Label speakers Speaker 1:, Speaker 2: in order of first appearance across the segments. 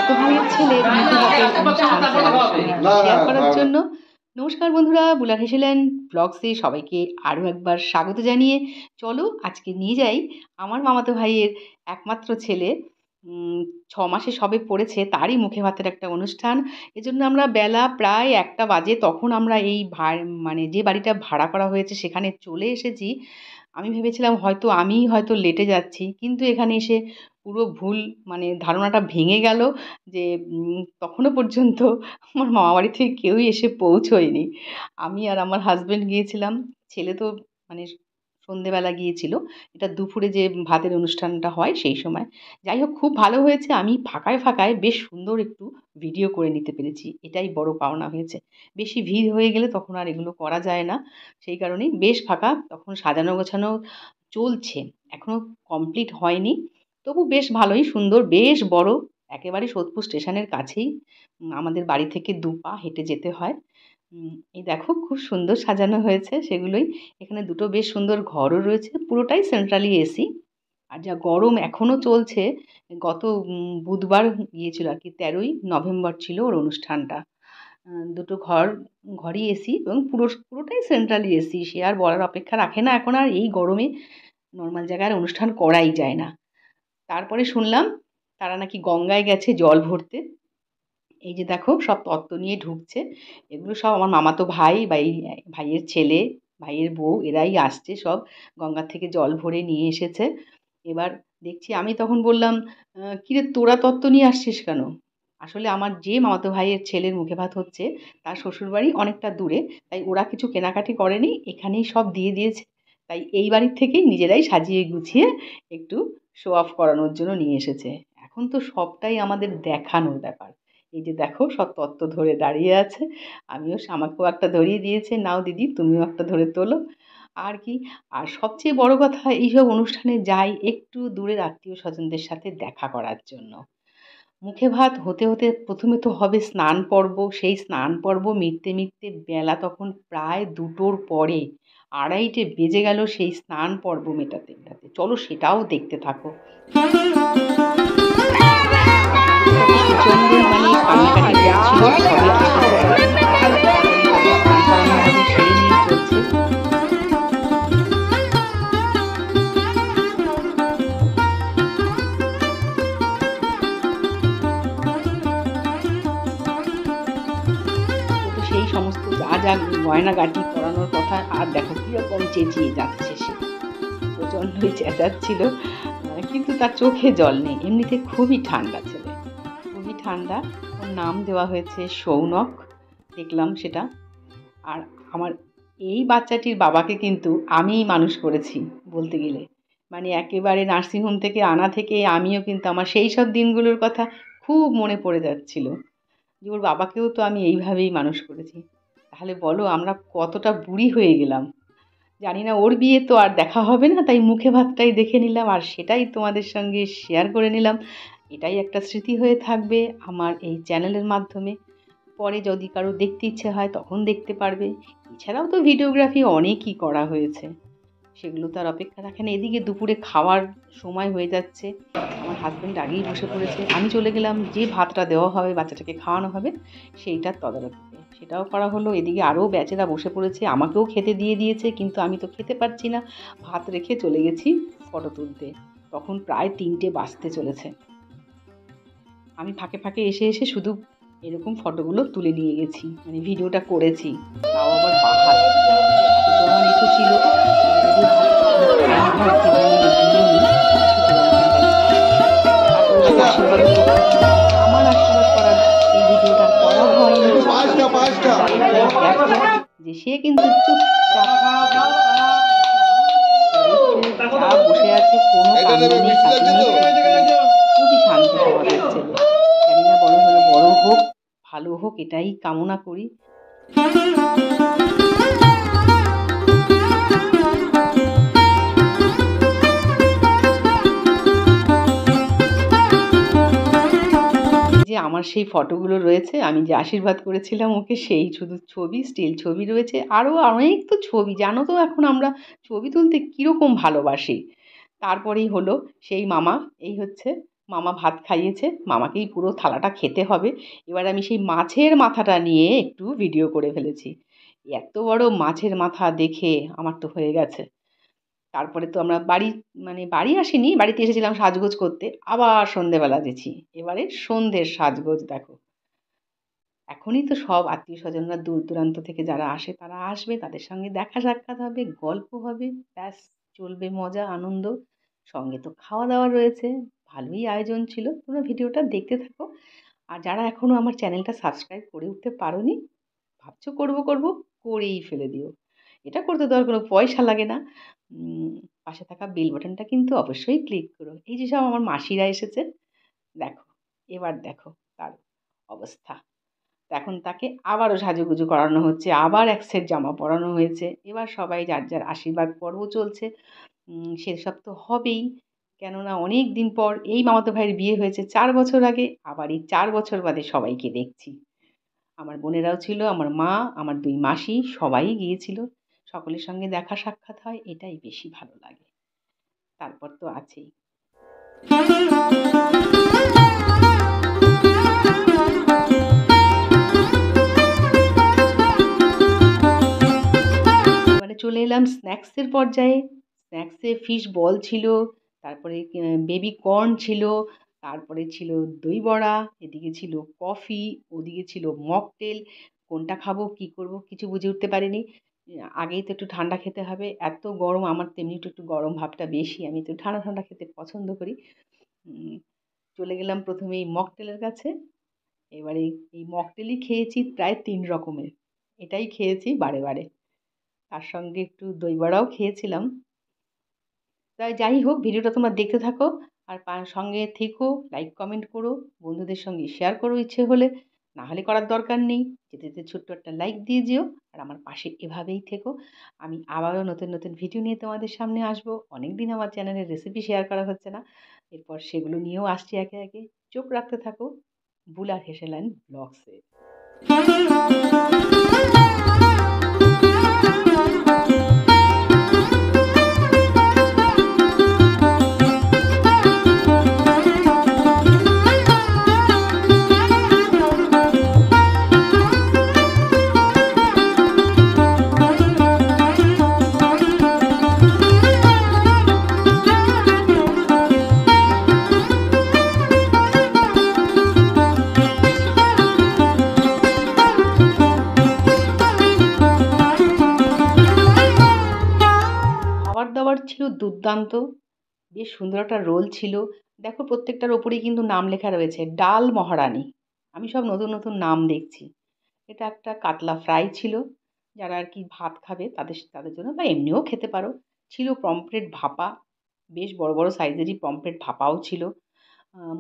Speaker 1: মামাতো ভাইয়ের ছেলের মুখে ভাতের অনুষ্ঠান শেয়ার করার জন্য। নমস্কার বন্ধুরা, বুলার হেসেল্যান্ড ব্লগসে সবাইকে আরও একবার স্বাগত জানিয়ে চলো আজকে নিয়ে যাই আমার মামাতো ভাইয়ের একমাত্র ছেলে 6 মাসে সবে পড়েছে, তারই মুখে ভাতের একটা অনুষ্ঠান। এজন্য আমরা বেলা প্রায় 1টা বাজে, তখন আমরা এই মানে যে বাড়িটা ভাড়া করা হয়েছে সেখানে চলে এসেছি। আমি ভেবেছিলাম আমিই হয়তো লেটে যাচ্ছি, কিন্তু এখানে এসে পুরো ভুল, মানে ধারণাটা ভেঙে গেল যে তখনও পর্যন্ত আমার মামাবাড়ি থেকে কেউই এসে পৌঁছোয়নি। আমি আর আমার হাসব্যান্ড গিয়েছিলাম, ছেলে তো মানে সন্ধেবেলা গিয়েছিল। এটা দুপুরে যে ভাতের অনুষ্ঠানটা হয় সেই সময়। যাই হোক, খুব ভালো হয়েছে। আমি ফাঁকায় ফাঁকায় বেশ সুন্দর একটু ভিডিও করে নিতে পেরেছি, এটাই বড় পাওনা হয়েছে। বেশি ভিড় হয়ে গেলে তখন আর এগুলো করা যায় না, সেই কারণেই বেশ ফাঁকা। তখন সাজানো গোছানো চলছে, এখনো কমপ্লিট হয়নি, তবু বেশ ভালোই সুন্দর, বেশ বড়। একেবারে সোদপুর স্টেশনের কাছেই, আমাদের বাড়ি থেকে 2 পা হেঁটে যেতে হয়। এই দেখো খুব সুন্দর সাজানো হয়েছে সেগুলোই। এখানে দুটো বেশ সুন্দর ঘরও রয়েছে, পুরোটাই সেন্ট্রালি এসি। আর যা গরম এখনো চলছে। গত বুধবার গিয়েছিল আর কি, 13ই নভেম্বর ছিল ওর অনুষ্ঠানটা। দুটো ঘরই এসি এবং পুরোটাই সেন্ট্রালি এসি। সে আর বলার অপেক্ষা রাখে না, এখন আর এই গরমে নর্মাল জায়গায় অনুষ্ঠান করাই যায় না। তারপরে শুনলাম তারা নাকি গঙ্গায় গেছে জল ভরতে। এই যে দেখো সব তত্ত্ব নিয়ে ঢুকছে। এগুলো সব আমার মামাতো ভাই বা এই ভাইয়ের ছেলে, ভাইয়ের বউ, এরাই আসছে সব গঙ্গা থেকে জল ভরে নিয়ে এসেছে। এবার দেখছি, আমি তখন বললাম, কিরে তোরা তত্ত্ব নিয়ে আসছিস কেন? আসলে আমার যে মামাতো ভাইয়ের ছেলের মুখে ভাত হচ্ছে তার শ্বশুরবাড়ি অনেকটা দূরে, তাই ওরা কিছু কেনাকাটি করেনি, এখানেই সব দিয়ে দিয়েছে। তাই এই বাড়ির থেকেই নিজেরাই সাজিয়ে গুছিয়ে একটু শো অফ করানোর জন্য নিয়ে এসেছে। এখন তো সবটাই আমাদের দেখানোর ব্যাপার। এই যে দেখো সব তত্ত্ব ধরে দাঁড়িয়ে আছে। আমাকেও একটা ধরিয়ে দিয়েছে, নাও দিদি তুমিও একটা ধরে তোলো। আর কি, আর সবচেয়ে বড় কথা, এইসব অনুষ্ঠানে যাই একটু দূরের আত্মীয় স্বজনদের সাথে দেখা করার জন্য। মুখে ভাত হতে হতে প্রথমে তো হবে স্নান পর্ব। সেই স্নান পর্ব মিটতে মিটতে বেলা তখন প্রায় 2টোর পরে, 2:30 বেজে গেল সেই স্নান পর্ব মেটাতে মেটাতে। চলো সেটাও দেখতে থাকো। প্রচন্ড মানে কান্নাকাটি হচ্ছিল, সেই নিয়ে চলছে। সেই সমস্ত যা যা গয়নাগাটি পরানোর কথা, আর দেখো কিরকম চেঁচিয়ে যাচ্ছে সে, প্রচণ্ডই চেঁচাচ্ছিল, কিন্তু তার চোখে জল নেই। এমনিতে খুবই ঠান্ডা ছেলে, খুবই ঠান্ডা। ওর নাম দেওয়া হয়েছে সৌনক, দেখলাম সেটা। আর আমার এই বাচ্চাটির বাবাকে কিন্তু আমিই মানুষ করেছি বলতে গেলে, মানে একেবারে নার্সিংহোম থেকে আনা থেকে আমিও কিন্তু আমার সেই সব দিনগুলোর কথা খুব মনে পড়ে যাচ্ছিল, যে ওর বাবাকেও তো আমি এইভাবেই মানুষ করেছি। তাহলে বলো আমরা কতটা বুড়ি হয়ে গেলাম। জানি না, ওর বিয়ে তো আর দেখা হবে না, তাই মুখে ভাতটাই দেখে নিলাম আর সেটাই তোমাদের সঙ্গে শেয়ার করে নিলাম। এটাই একটা স্মৃতি হয়ে থাকবে আমার এই চ্যানেলের মাধ্যমে। পরে যদি কারো দেখতে ইচ্ছে হয় তখন দেখতে পারবে। এছাড়াও তো ভিডিওগ্রাফি অনেকই করা হয়েছে, সেগুলো তো আর অপেক্ষা রাখে না। এদিকে দুপুরে খাওয়ার সময় হয়ে যাচ্ছে, আমার হাজব্যান্ড আগেই বসে পড়েছে। আমি চলে গেলাম যে ভাতটা দেওয়া হবে, বাচ্চাটাকে খাওয়ানো হবে, সেইটার তদারকিতে। সেটাও করা হলো। এদিকে আরও ব্যাচেরা বসে পড়েছে, আমাকেও খেতে দিয়ে দিয়েছে, কিন্তু আমি তো খেতে পারছি না। ভাত রেখে চলে গেছি ফটো তুলতে। তখন প্রায় 3টে বাজতে চলেছে। আমি ফাঁকে ফাঁকে এসে এসে শুধু এরকম ফটোগুলো তুলে নিয়ে গেছি, মানে ভিডিওটা করেছি। তাও আবার বাহাত আমার ইচ্ছে ছিল আমার আশীর্বাদ করার এই ভিডিওটা করা হয়নি, যে সে কিন্তু চুপচাপ বসে আছে, কোনো কান্না নেই, খুবই শান্ত স্বভাবের ছেলে। জানি না বড় হলে বড় হোক, ভালো হোক, এটাই কামনা করি। যে আমার সেই ফটোগুলো রয়েছে, আমি যে আশীর্বাদ করেছিলাম ওকে, সেই শুধু ছবি, স্টিল ছবি রয়েছে। আরও অনেক তো ছবি, জানো তো এখন আমরা ছবি তুলতে কীরকম ভালোবাসি। তারপরেই হলো সেই মামা, এই হচ্ছে মামা ভাত খাইয়েছে, মামাকেই পুরো থালাটা খেতে হবে। এবার আমি সেই মাছের মাথাটা নিয়ে একটু ভিডিও করে ফেলেছি। এত বড় মাছের মাথা দেখে আমার তো হয়ে গেছে। তারপরে তো আমরা বাড়ি আসিনি, বাড়িতে এসেছিলাম সাজগোজ করতে, আবার সন্ধেবেলা গেছি। এবারে সন্ধ্যের সাজগোজ দেখো। এখনই তো সব আত্মীয় স্বজনরা দূর দূরান্ত থেকে যারা আসে তারা আসবে, তাদের সঙ্গে দেখা সাক্ষাৎ হবে, গল্প হবে, ব্যাস চলবে মজা আনন্দ। সঙ্গে তো খাওয়া দাওয়া রয়েছে, ভালোই আয়োজন ছিল। তোমরা ভিডিওটা দেখতে থাকো। আর যারা এখনও আমার চ্যানেলটা সাবস্ক্রাইব করে উঠতে পারোনি, ভাবছো করবো করবো, করেই ফেলে দিও। এটা করতে তো আর কোনো পয়সা লাগে না। পাশে থাকা বেল বাটনটা কিন্তু অবশ্যই ক্লিক করো। এই যে সব আমার মাসিরা এসেছে, দেখো এবার দেখো তার অবস্থা। তো এখন তাকে আবারও সাজুগুজু করানো হচ্ছে, আবার এক সেট জামা পরানো হয়েছে। এবার সবাই যার যার আশীর্বাদ পর্ব চলছে। সেসব তো হবেই, কেননা অনেক দিন পর এই মামাতো ভাইয়ের বিয়ে হয়েছে 4 বছর আগে, আবার এই 4 বছর বাদে সবাইকে দেখছি। আমার বোনেরাও ছিল, আমার মা, আমার 2 মাসি সবাই গিয়েছিল। সকলের সঙ্গে দেখা সাক্ষাৎ হয়, এটাই বেশি ভালো লাগে। তারপর তো আছেই। এবারে চলে এলাম স্ন্যাক্সের পর্যায়ে। স্ন্যাক্সে ফিশ বল ছিল, তারপরে বেবি কর্ন ছিল, তারপরে ছিল দই বড়া, এদিকে ছিল কফি, ওদিকে ছিল মকটেল। কোনটা খাবো কী করব কিছু বুঝে উঠতে পারিনি। আগেই তো একটু ঠান্ডা খেতে হবে, এত গরম, আমার তো এমনি একটু গরম ভাবটা বেশি, আমি তো ঠান্ডা ঠান্ডা খেতে পছন্দ করি। চলে গেলাম প্রথমেই মকটেলের কাছে। এবারে এই মকটেলই খেয়েছি প্রায় 3 রকমের, এটাই খেয়েছি বারে বারে। তার সঙ্গে একটু দই বড়াও খেয়েছিলাম। তাই যাই হোক, ভিডিওটা তোমরা দেখতে থাকো আর সঙ্গে থেকো, লাইক কমেন্ট করো, বন্ধুদের সঙ্গে শেয়ার করো ইচ্ছে হলে, না হলে করার দরকার নেই। যেতে যেতে ছোট্ট একটা লাইক দিয়ে যেও, আর আমার পাশে এভাবেই থেকো। আমি আবারও নতুন নতুন ভিডিও নিয়ে তোমাদের সামনে আসবো। অনেক দিন আমার চ্যানেলের রেসিপি শেয়ার করা হচ্ছে না, এরপর সেগুলো নিয়েও আসছি একে একে। চোখ রাখতে থাকো বুলার হেসেলেন ব্লগসে। খাবার-দাবার ছিল দুর্দান্ত, বেশ সুন্দর একটা রোল ছিল। দেখো প্রত্যেকটার ওপরেই কিন্তু নাম লেখা রয়েছে, ডাল মহারানী। আমি সব নতুন নতুন নাম দেখছি। এটা একটা কাতলা ফ্রাই ছিল, যারা আর কি ভাত খাবে তাদের তাদের জন্য, বা এমনিও খেতে পারো। ছিল পমফ্রেট ভাপা, বেশ বড় বড় সাইজেরই পমফ্রেট ভাপাও ছিল।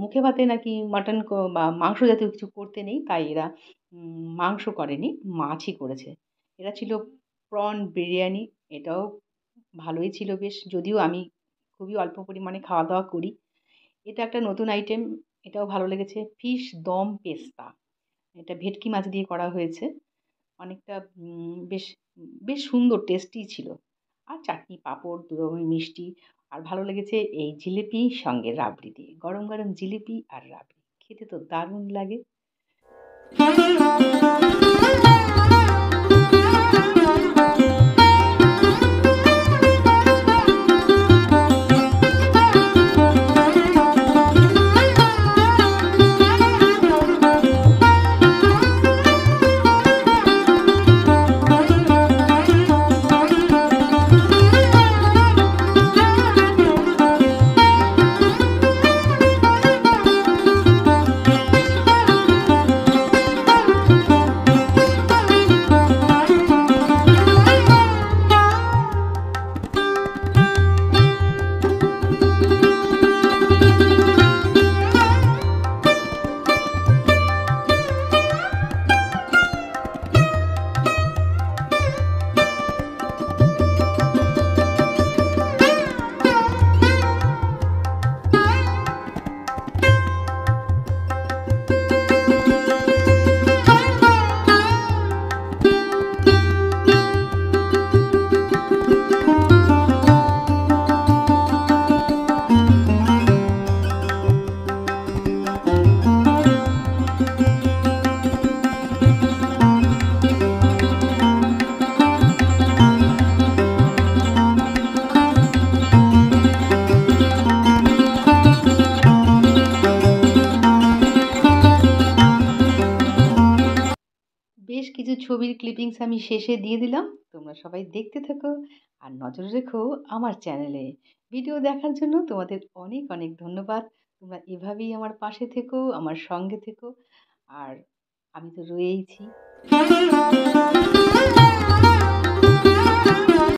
Speaker 1: মুখে ভাতে নাকি মাটন বা মাংস জাতীয় কিছু করতে নেই, তাই এরা মাংস করেনি, মাছই করেছে। এটা ছিল প্রন বিরিয়ানি, এটাও ভালোই ছিল বেশ, যদিও আমি খুবই অল্প পরিমাণে খাওয়া দাওয়া করি। এটা একটা নতুন আইটেম, এটাও ভালো লেগেছে। ফিশ দম পেস্তা, এটা ভেটকি মাছ দিয়ে করা হয়েছে। অনেকটা বেশ বেশ সুন্দর টেস্টি ছিল। আর চাটনি, পাঁপড়, 2 রকমের মিষ্টি। আর ভালো লেগেছে এই জিলিপি সঙ্গে রাবড়ি দিয়ে, গরম গরম জিলিপি আর রাবড়ি খেতে তো দারুণ লাগে। বেশ কিছু ছবির ক্লিপিংস আমি শেষে দিয়ে দিলাম, তোমরা সবাই দেখতে থেকো আর নজর রেখো আমার চ্যানেলে। ভিডিও দেখার জন্য তোমাদের অনেক অনেক ধন্যবাদ। তোমরা এভাবেই আমার পাশে থেকো, আমার সঙ্গে থেকো, আর আমি তো রয়েইছি।